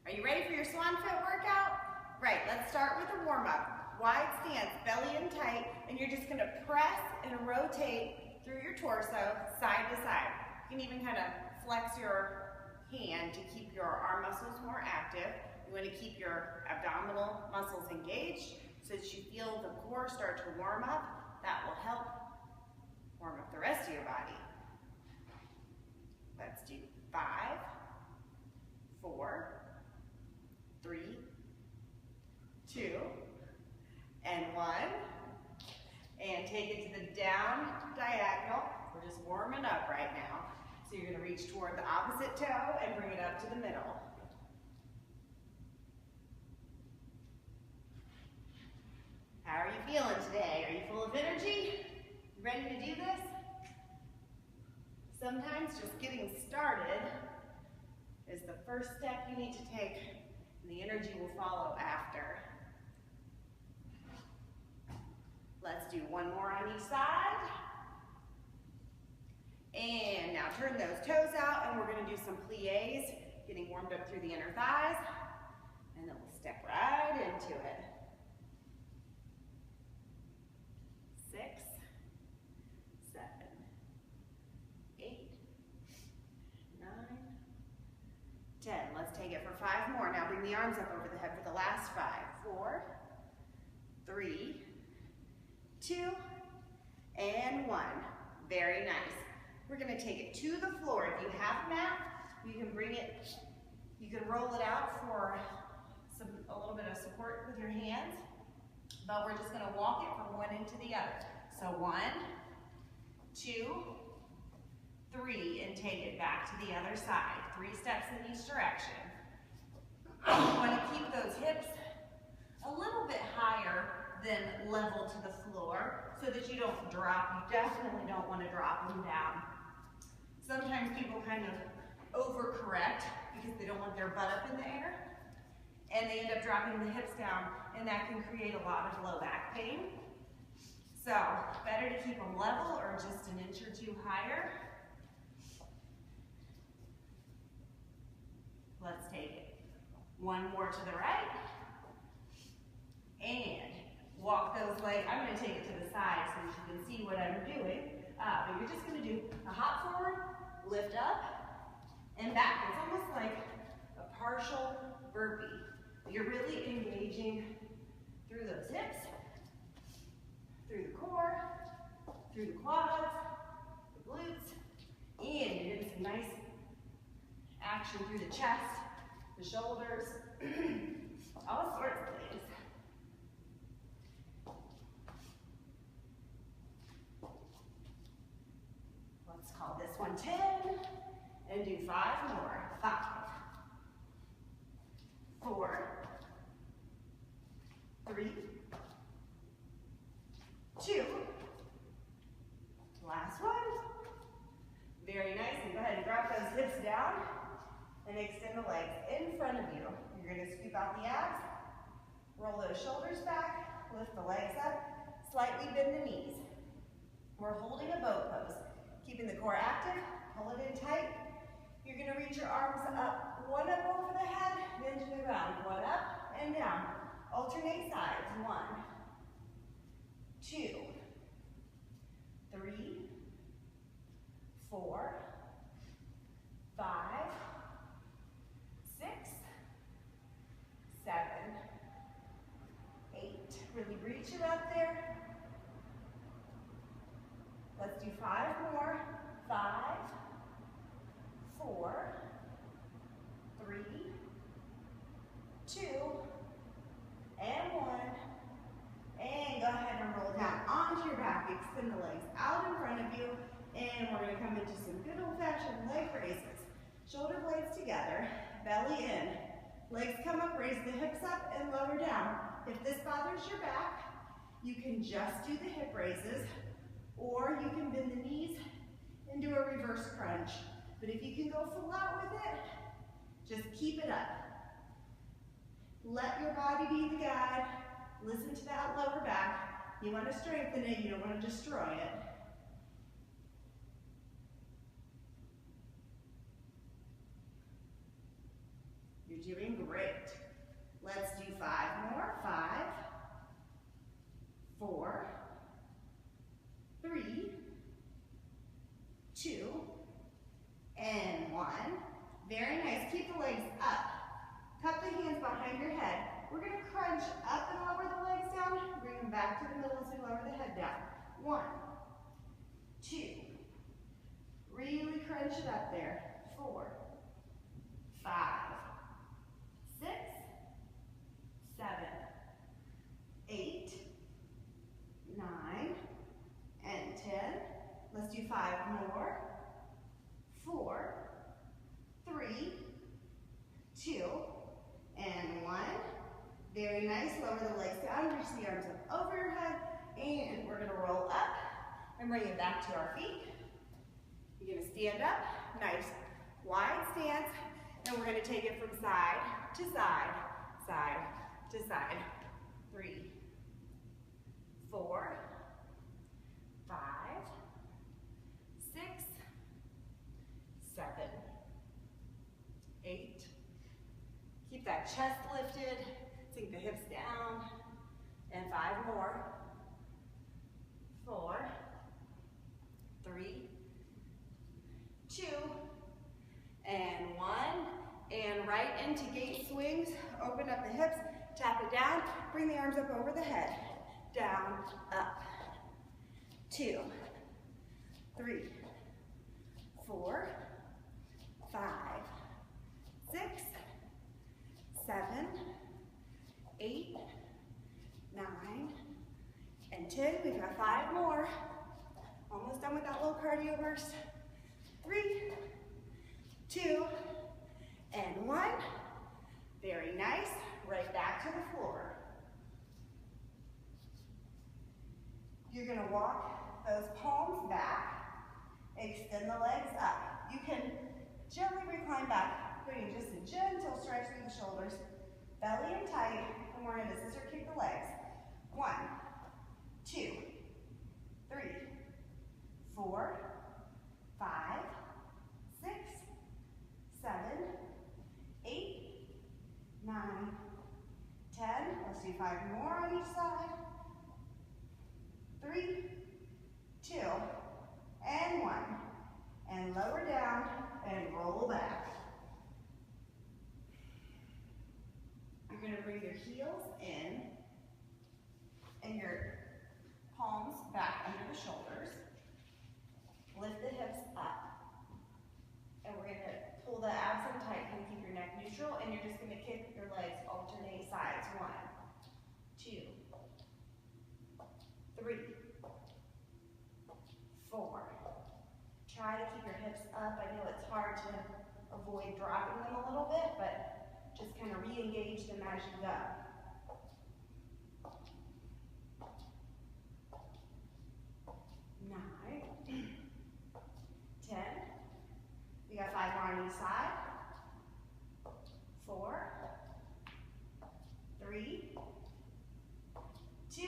Are you ready for your SwanFIt workout? Right, let's start with a warm-up. Wide stance, belly in tight, and you're just gonna press and rotate through your torso, side to side. You can even kind of flex your hand to keep your arm muscles more active. You wanna keep your abdominal muscles engaged so that you feel the core start to warm up. That will help warm up the rest of your body. Let's do 5, 4, 3, 2, and 1. And take it to the down diagonal. We're just warming up right now. So you're gonna reach toward the opposite toe and bring it up to the middle. How are you feeling today? Are you full of energy? You ready to do this? Sometimes just getting started is the first step you need to take, and the energy will follow after. Let's do one more on each side. And now turn those toes out, and we're going to do some plies, getting warmed up through the inner thighs, and then we'll step right into it. 6, 7, 8, 9, 10. Let's take it for 5 more. Now bring the arms up over the head for the last 5. 4, 3, 2, and 1. Very nice. We're going to take it to the floor. If you have a mat, you can bring it, you can roll it out for a little bit of support with your hands, but we're just going to walk it from one end to the other. So 1, 2, 3, and take it back to the other side. 3 steps in each direction. You want to keep those hips a little bit higher than level to the floor so that you don't drop. You definitely don't want to drop them down. Sometimes people kind of overcorrect because they don't want their butt up in the air, and they end up dropping the hips down, and that can create a lot of low back pain. So better to keep them level or just an inch or 2 higher. Let's take it. One more to the right. And walk those legs. I'm going to take it to the side so that you can see what I'm doing. But you're just going to do a hop forward, lift up, and back. It's almost like a partial burpee. You're really engaging through those hips, through the core, through the quads, the glutes, and you're getting some nice action through the chest, the shoulders, all sorts of things. Let's call this one 10 and do 5 more. 5, 4, 3, 2, last one. Very nice, and go ahead and drop those hips down and extend the legs in front of you. You're going to scoop out the abs, roll those shoulders back, lift the legs up, slightly bend the knees. We're holding a boat pose, keeping the core active, pull it in tight. You're going to reach your arms up, one up over the head, then to the ground, one up and down. Alternate sides, 1, 2, 3, 4, 5, 6, 7, 8. Really reach it up there. Let's do 5 more. 5, 4, 3, 2, and 1. And go ahead and roll down onto your back. Extend the legs out in front of you. And we're going to come into some good old-fashioned leg raises. Shoulder blades together, belly in. Legs come up, raise the hips up and lower down. If this bothers your back, you can just do the hip raises, or you can bend the knees and do a reverse crunch. But if you can go full out with it, just keep it up. Let your body be the guide. Listen to that lower back. You want to strengthen it, you don't want to destroy it. You're doing great. Let's do 5 more. 5, 4, 3, 2, and 1. Very nice. Keep the legs up. Cup the hands behind your head. We're going to crunch up and lower the legs down. Bring them back to the middle as we lower the head down. 1, 2. Really crunch it up there. 4, 5, 6, 7, 8, 9, and 10. Let's do 5 more. 4, 3, 2, and 1. Very nice. Lower the legs down. Reach the arms up over your head. And we're going to roll up and bring it back to our feet. You're going to stand up. Nice wide stance. And we're going to take it from side to side, side to side. 3, 4, 5, 6, 7, 8. Keep that chest lifted. Sink the hips down. And 5 more. 4, 3, 2, and 1. And right into gate swings. Open up the hips. Tap it down. Bring the arms up over the head. Down, up. 2, 3, 4, 5, 6, 7, 8, 9, and 10. We've got 5 more. Almost done with that little cardio burst. 3, 2, and 1. Very nice. Right back to the floor. You're going to walk those palms back. Extend the legs up. You can gently recline back, putting just a gentle stretch through the shoulders. Belly in tight, and we're going to scissor kick the legs. 1, 2, 3, 4, 5, 6, 7, 8, 9, 10. Let's do 5 more on each side. 3, 2, and 1. And lower down and roll back. You're going to bring your heels in and your palms back under the shoulders. Lift the hips up. And we're going to pull the abs in tight, kind of keep your neck neutral, and you're just going to kick your legs alternate sides. 1, 2, 3, 4. Try to keep your hips up. I know it's hard to avoid dropping them a little bit, but just kind of re-engage them as you go. 9, 10. We got 5 more on each side. 4, 3, 2,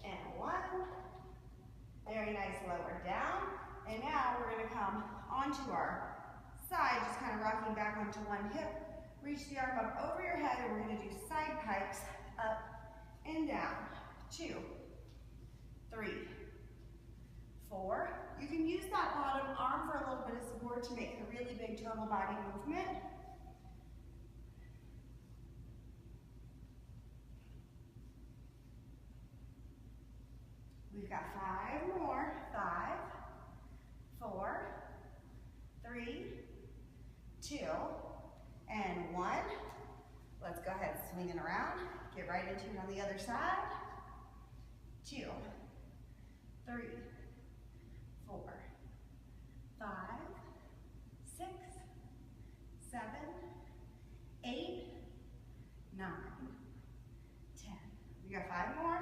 and 1. Very nice, lower down. And now we're going to come onto our side, just kind of rocking back onto one hip. Reach the arm up over your head, and we're going to do side pikes up and down. 2, 3, 4. You can use that bottom arm for a little bit of support to make a really big total body movement. We've got 5 more. 5, 4, 3, 2, and 1. Let's go ahead and swing it around. Get right into it on the other side. 2, 3, 4, 5, 6, 7, 8, 9, 10. We got 5 more.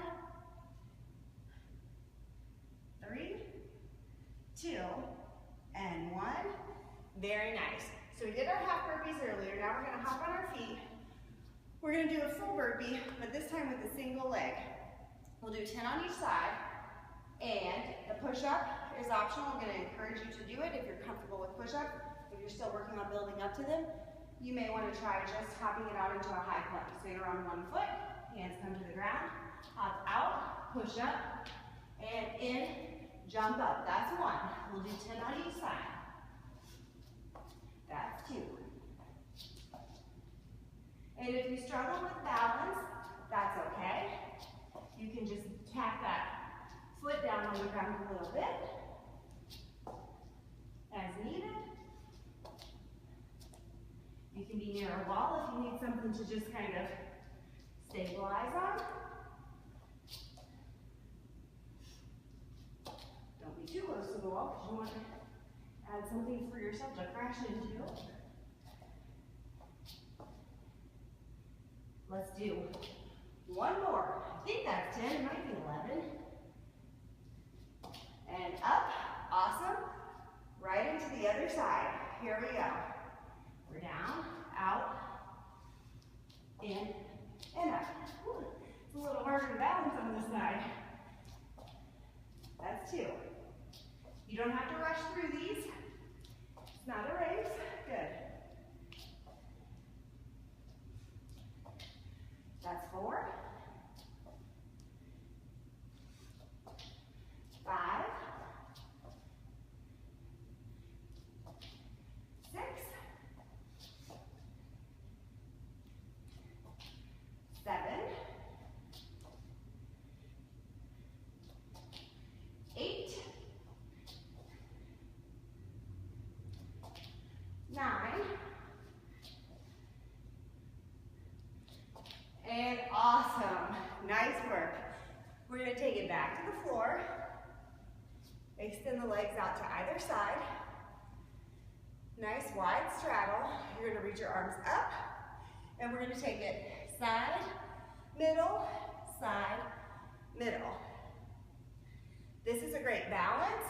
3, 2, and 1. Very nice. So we did our half burpees earlier. Now we're going to hop on our feet. We're going to do a full burpee, but this time with a single leg. We'll do 10 on each side. And the push-up is optional. I'm going to encourage you to do it if you're comfortable with push-up. If you're still working on building up to them, you may want to try just hopping it out into a high plank. So you're on one foot, hands come to the ground, hop out, push up, and in, jump up. That's one. We'll do 10 on each side. That's 2. And if you struggle with balance, that's okay. You can just tap that foot down on the ground a little bit, as needed. You can be near a wall if you need something to just kind of stabilize on. Don't be too close to the wall because you want to add something for yourself to crash into. Let's do one more. I think that's 10, it might be 11. And up, awesome. Right into the other side. Here we go. We're down, out, in, and up. Ooh, it's a little harder to balance on this side. That's 2. You don't have to rush through these. It's not a race. Good. That's 4. 5. 6. 7. 8. 9. And awesome. Nice work. We're going to take it back to the floor. Extend the legs out to either side. Nice wide straddle. You're going to reach your arms up. And we're going to take it side, middle, side, middle. This is a great balance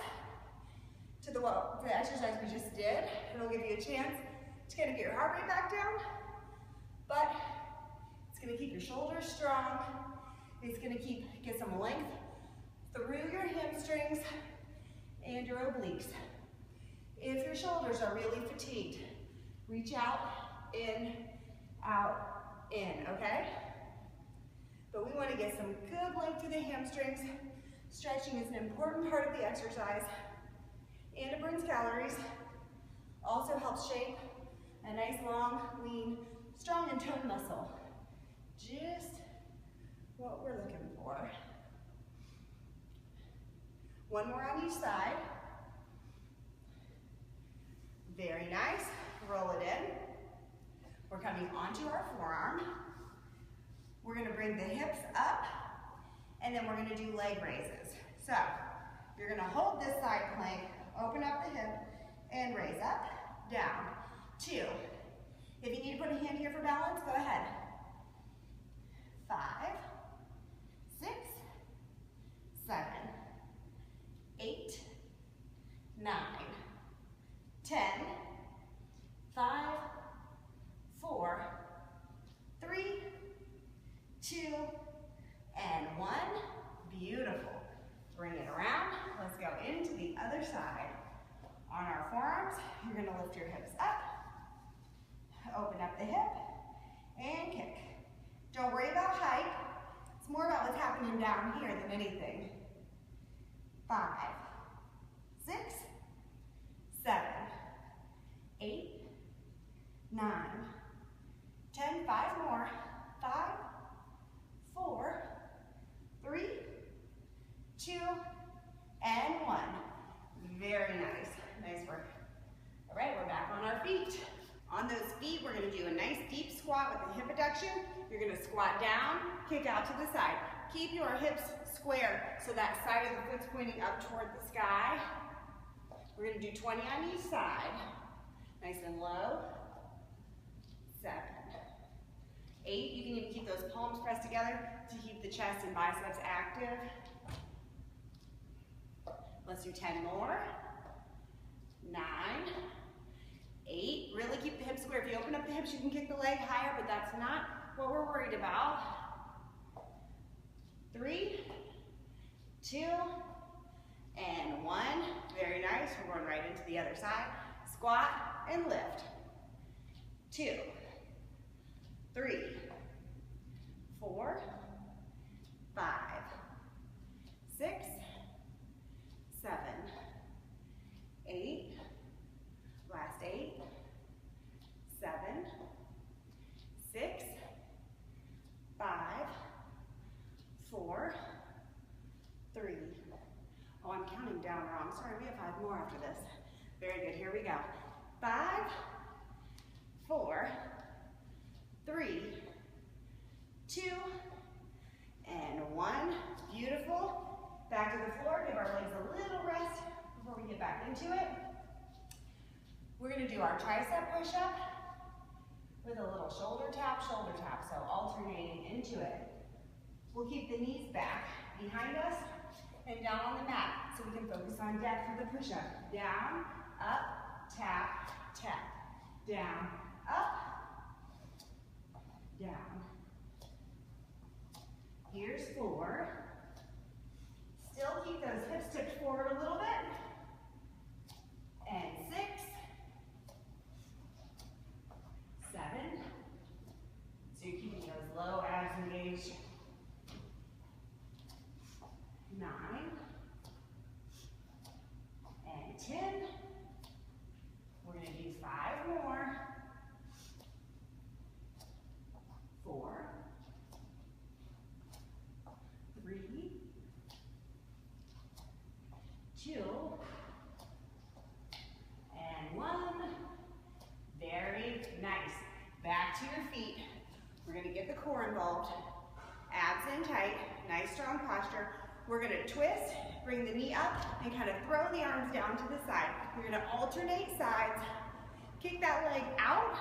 to the exercise we just did. It'll give you a chance to kind of get your heart rate back down, but it's going to keep your shoulders strong. It's going to get some length through your hamstrings and your obliques. If your shoulders are really fatigued, reach out, in, okay? But we want to get some good length through the hamstrings. Stretching is an important part of the exercise, and it burns calories. Also helps shape a nice, long, lean, strong, and toned muscle. Just what we're looking for. One more on each side. Very nice. Roll it in. We're coming onto our forearm. We're going to bring the hips up, and then we're going to do leg raises. So you're going to hold this side plank, open up the hip, and raise up, down. 2. If you need to put a hand here for balance, go ahead. 5, 6, 7, 8, 9, 10, 5, 4, 3, 2, and 1. Beautiful. Bring it around. Let's go into the other side. On our forearms, you're going to lift your hips up, open up the hip, and kick. Don't worry about height. It's more about what's happening down here than anything. 5, 6, 7, 8, 9, 10, 5 more. 5, 4, 3, 2, and 1. Very nice. Nice work. All right, we're back on our feet. On those feet, we're going to do a nice deep squat with a hip abduction. You're going to squat down, kick out to the side. Keep your hips square so that side of the foot's pointing up toward the sky. We're going to do 20 on each side. Nice and low. 7, 8. You can even keep those palms pressed together to keep the chest and biceps active. Let's do 10 more. 9, 8. Really keep the hips square. If you open up the hips, you can kick the leg higher, but that's not what we're worried about. 3, 2, and 1. Very nice. We're going right into the other side. Squat and lift. 2. Sorry, we have 5 more after this. Very good, here we go. 5, 4, 3, 2, and 1. Beautiful. Back to the floor, give our legs a little rest before we get back into it. We're gonna do our tricep push-up with a little shoulder tap, so alternating into it. We'll keep the knees back behind us and down on the mat so we can focus on depth for the push-up. Down, up, tap, tap. Down, up, down. Here's 4. Still keep those hips tipped forward a little bit. And 6, 7. So you're keeping those low abs engaged. 9. And 10. We're going to do 5 more. 4. 3. 2. And 1. Very nice. Back to your feet. We're going to get the core involved. Abs in tight. Nice strong posture. We're going to twist, bring the knee up, and kind of throw the arms down to the side. You're going to alternate sides. Kick that leg out.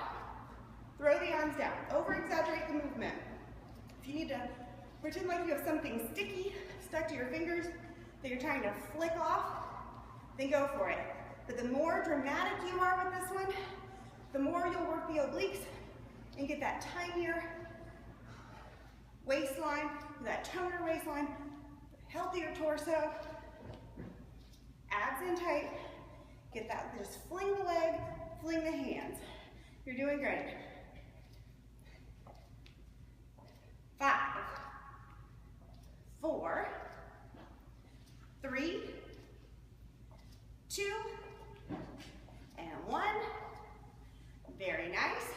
Throw the arms down. Over-exaggerate the movement. If you need to pretend like you have something sticky stuck to your fingers that you're trying to flick off, then go for it. But the more dramatic you are with this one, the more you'll work the obliques and get that tinier waistline, that toner waistline, healthier torso, abs in tight. Get that, just fling the leg, fling the hands. You're doing great. 5, 4, 3, 2, and 1. Very nice.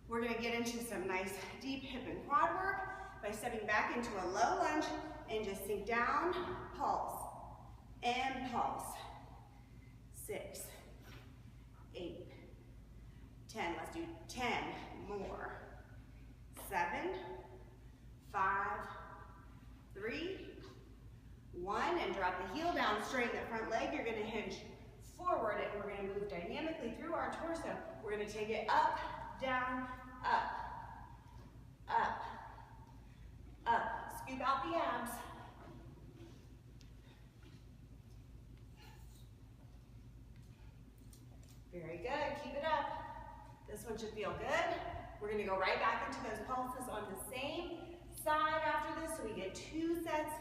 We're going to get into some nice deep hip and quad work by stepping back into a low lunge and just sink down, pulse, and pulse. 6, 8, 10. Let's do 10 more. 7, 5, 3, 1, and drop the heel down, straighten the front leg. You're going to hinge forward, and we're going to move dynamically through our torso. We're going to take it up, down, up, up, up. Scoop out the abs. Very good, keep it up. This one should feel good. We're going to go right back into those pulses on the same side after this, so we get 2 sets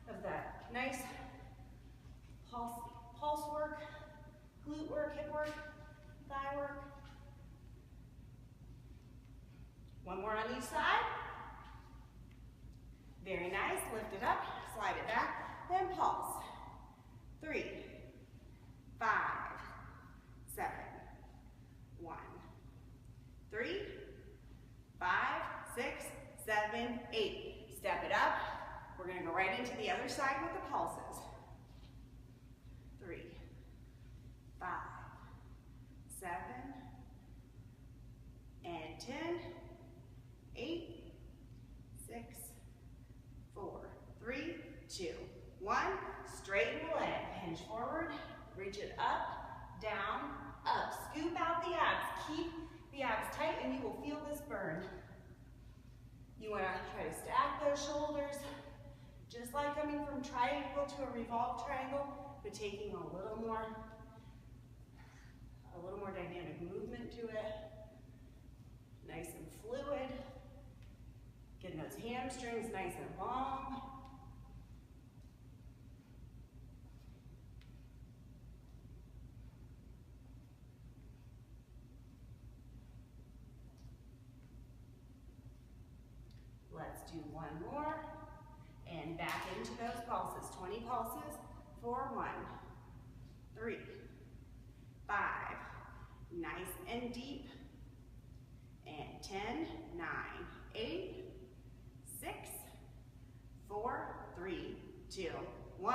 of that nice pulse work, glute work, hip work, thigh work. 1 more on each side. Very nice, lift it up, slide it back, then pulse. 3, 5, 7, 1, 3, 5, 6, 7, 8. Step it up. We're going to go right into the other side with the pulses. 3, 5, 7, and 10, 8, 6, 4, 3, 2, 1. Straighten the leg, hinge forward, reach it up, down, up. Scoop out the abs. Keep the abs tight and you will feel this burn. You want to try to stack those shoulders, just like coming from triangle to a revolved triangle, but taking a little more dynamic movement to it. Nice and fluid. Getting those hamstrings nice and long. Let's do 1 more. And back into those pulses. 20 pulses for 1, 3, 5. Nice and deep. And 10, 9, 8, 6, 4, 3, 2, 1.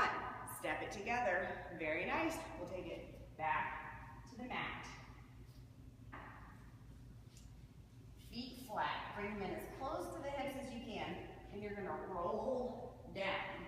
step it together. Very nice. We'll take it back to the mat. Feet flat. Bring them in as close to the hips as you can, and you're going to roll down.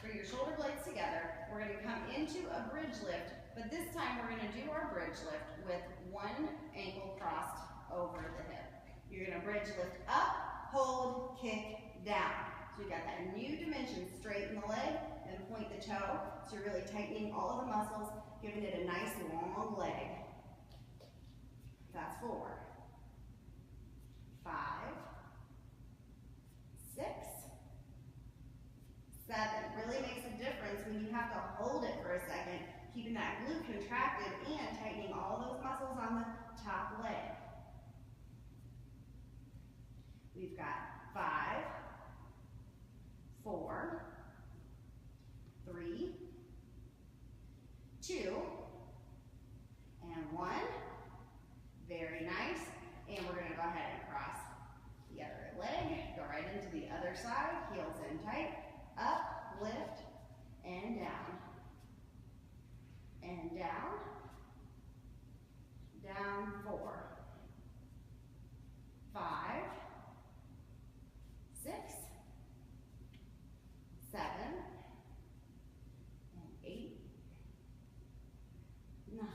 Bring your shoulder blades together. We're going to come into a bridge lift, but this time we're going to do our bridge lift with one ankle crossed over the hip. You're going to bridge lift up, hold, kick, down. So you've got that new dimension. Straighten the leg and point the toe. So you're really tightening all of the muscles, giving it a nice long leg. That's 4, 5, 6, 7. Really makes a difference when you have to hold it for a second, keeping that glute contracted and tightening all those muscles on the top leg. We've got 5, 4, 3, 2, and 1. Very nice. And we're going to go ahead and cross the other leg. Go right into the other side. Heels in tight. Up, lift, and down. And down. Down. 4, 5, 6, 7, and 8, 9,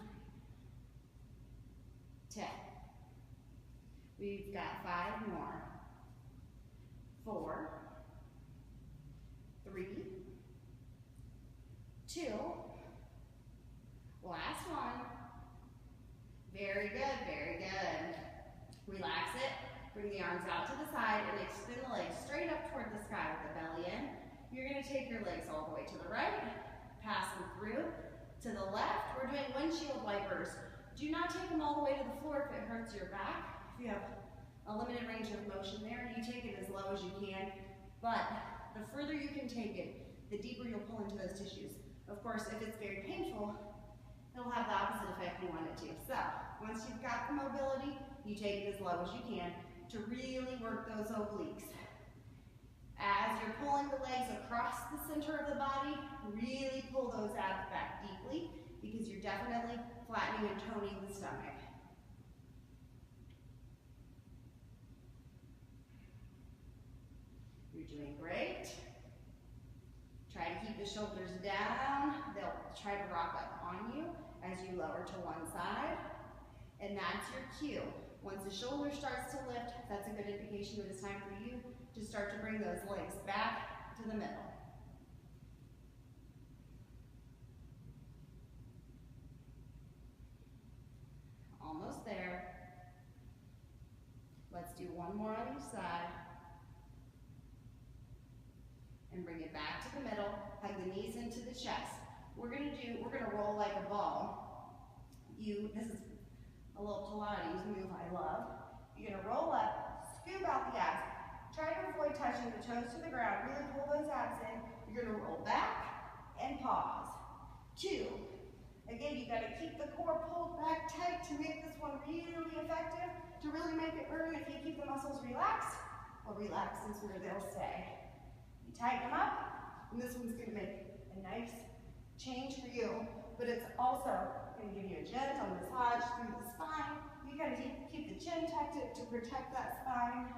10. We've got 5 more. 4, 3, 2, last one. Very good, very good. Relax it. Bring the arms out to the side and extend the legs straight up toward the sky with the belly in. You're going to take your legs all the way to the right, pass them through. To the left, we're doing windshield wipers. Do not take them all the way to the floor if it hurts your back. If you have a limited range of motion there, you take it as low as you can. But the further you can take it, the deeper you'll pull into those tissues. Of course, if it's very painful, it'll have the opposite effect you want it to. So, once you've got the mobility, you take it as low as you can to really work those obliques. As you're pulling the legs across the center of the body, really pull those abs back deeply because you're definitely flattening and toning the stomach. You're doing great. Try to keep the shoulders down. They'll try to rock up on you as you lower to one side. And that's your cue. Once the shoulder starts to lift, that's a good indication that it's time for you to start to bring those legs back to the middle. Almost there. Let's do one more on each side. And bring it back to the middle. Hug the knees into the chest. We're gonna roll like a ball. This is a little Pilates move I love. You're gonna roll up, scoop out the abs. Try to avoid touching the toes to the ground. Really pull those abs in. You're gonna roll back and pause. 2. Again, you gotta keep the core pulled back tight to make this one really effective. To really make it burn, if you keep the muscles relaxed, well, relaxed is where they'll stay. You tighten them up, and this one's gonna make a nice change for you, but it's also gonna give you a gentle massage through the spine. You gotta keep the chin tucked in to protect that spine,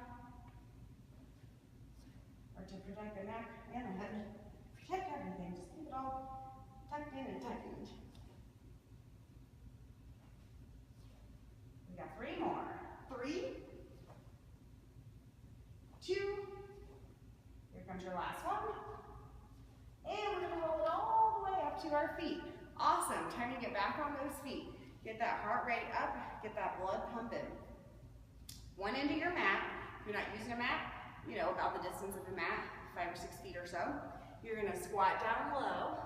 or to protect the neck and the head. Protect everything, just keep it all tucked in and tightened. We got 3 more. 3, 2, here comes your last one. And we're gonna roll it all the way up to our feet. Awesome, time to get back on those feet. Get that heart rate up, get that blood pumping. One end of your mat, if you're not using a mat, about the distance of a mat, 5 or 6 feet or so. You're gonna squat down low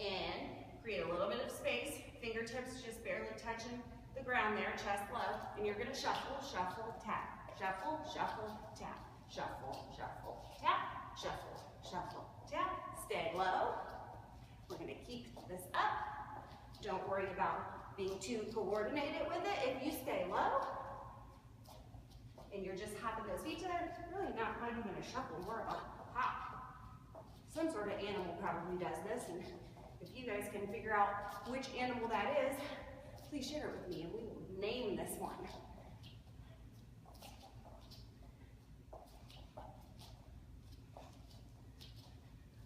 and create a little bit of space, fingertips just barely touching the ground there, chest low, and you're gonna shuffle, shuffle, tap, shuffle, shuffle, tap, shuffle, shuffle, tap, shuffle, shuffle, tap. Stay low. We're gonna keep this up. Don't worry about being too coordinated with it. If you stay low and you're just hopping those feet together, really not even a shuffle, more of a hop. some sort of animal probably does this, and if you guys can figure out which animal that is, please share it with me and we will name this one.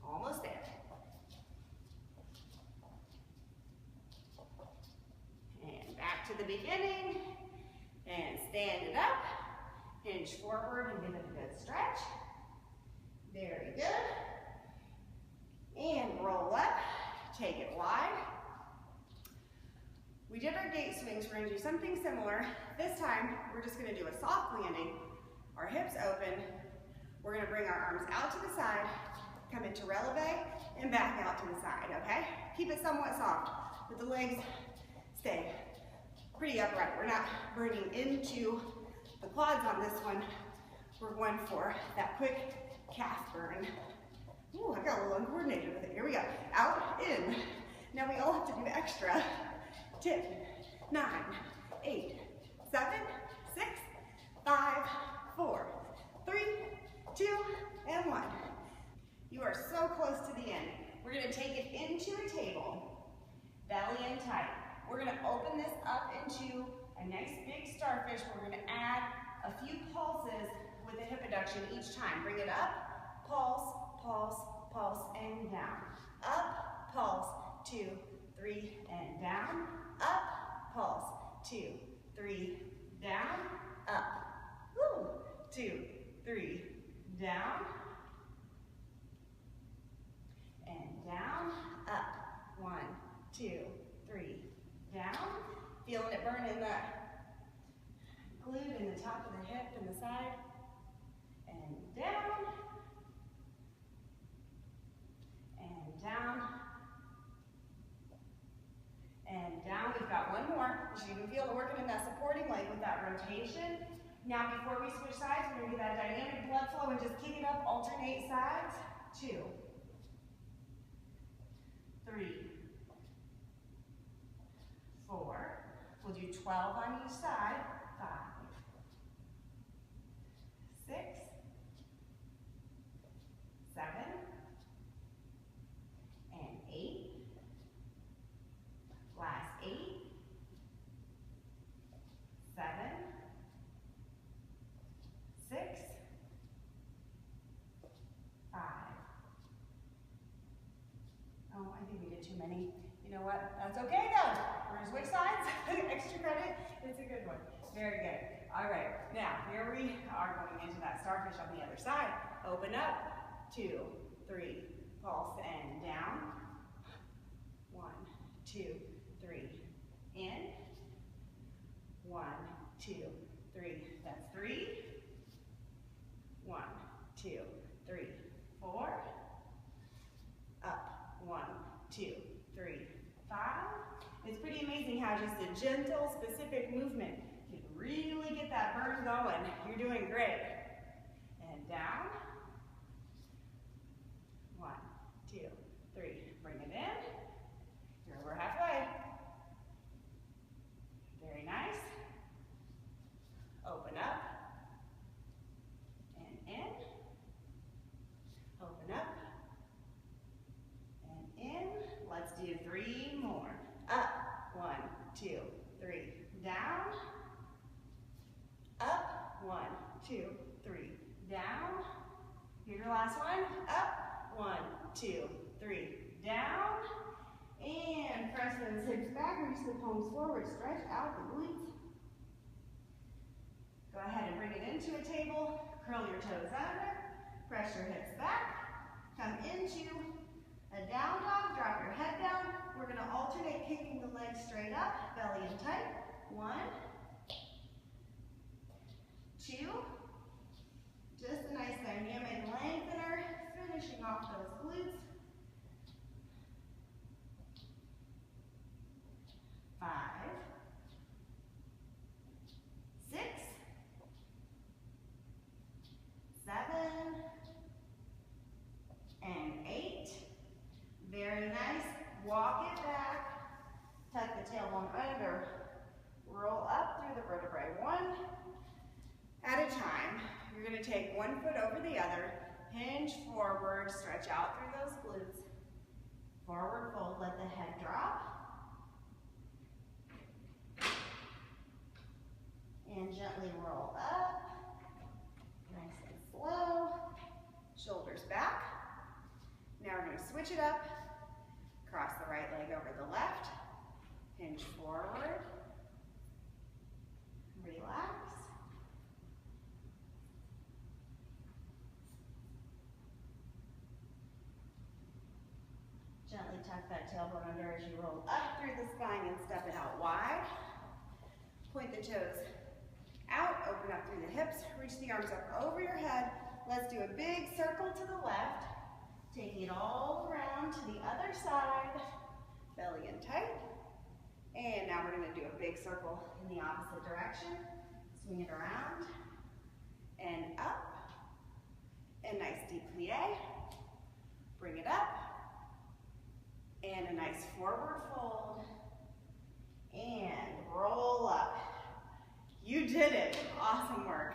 Almost there. And back to the beginning. And stand it up. Hinge forward and give it a good stretch. Very good. And roll up. Take it wide. We did our gate swings. We're going to do something similar. This time, we're just going to do a soft landing. Our hips open. We're going to bring our arms out to the side. Come into releve and back out to the side, okay? Keep it somewhat soft, but the legs stay pretty upright. We're not burning into the quads on this one. We're going for that quick calf burn. Ooh, I got a little uncoordinated with it. Here we go. Out, in. Now we all have to do extra. 10, 9, 8, 7, 6, 5, 4, 3, 2, and 1. You are so close to the end. We're going to take it into a table, belly in tight. We're going to open this up into a nice big starfish. We're going to add a few pulses with a hip abduction each time. Bring it up, pulse, pulse, pulse, and down. Up, pulse, 2, 3, and down. Up, pulse, 2, 3, down. Up, woo, 2, 3, down. And down, up, 1, 2, 3, down. Feeling it burn in the glute in the top of the hip and the side. And down. And down. And down. We've got one more. You can feel it working in that supporting leg with that rotation. Now before we switch sides, we're going to get that dynamic blood flow and just kick it up, alternate sides. 2, 3, 4. We'll do 12 on each side. 5, 6, 7, and 8. Last 8, 7, 6, 5. Oh, I think we did too many. You know what? That's okay though. We're going to switch sides. Extra credit. It's a good one. Very good. All right. Now, here we are going into that starfish on the other side. Open up. 2, 3. Pulse and down. 1, 2, 3. In. 1, 2, 3. That's 3. 1, 2, 3, 4. Up. 1, 2, 3, 5. It's pretty amazing how just a gentle, specific movement can really get that burn going. You're doing great. And down. 1, 2, 3. Bring it in. Here we're halfway. Very nice. Open up. And in. Open up. And in. Let's do 3 more. Up. 1, 2, 3. Down. Up. 1, 2, 3. Down. Here's your last one. Up. 1, 2, 3. Down. And press those hips back. Reach the palms forward. Stretch out the glutes. Go ahead and bring it into a table. Curl your toes under. Press your hips back. Come into a down dog. Drop your head down. We're going to alternate kicking the legs straight up. Belly in tight. 1, 2. Just a nice dynamic lengthener. Finishing off those glutes. 5, 6, 7, and 8. Very nice. Walk it back. Tuck the tailbone under. Roll up through the vertebrae. One at a time. You're going to take one foot over the other. Hinge forward, stretch out through those glutes. Forward fold, let the head drop. And gently roll up. Nice and slow. Shoulders back. Now we're going to switch it up. Cross the right leg over the left. Hinge forward. Relax. Gently tuck that tailbone under as you roll up through the spine and step it out wide. Point the toes out, open up through the hips, reach the arms up over your head. Let's do a big circle to the left. Taking it all around to the other side. Belly in tight. And now we're going to do a big circle in the opposite direction. Swing it around and up. And nice deep plie. Bring it up. And a nice forward fold. And roll up. You did it. Awesome work.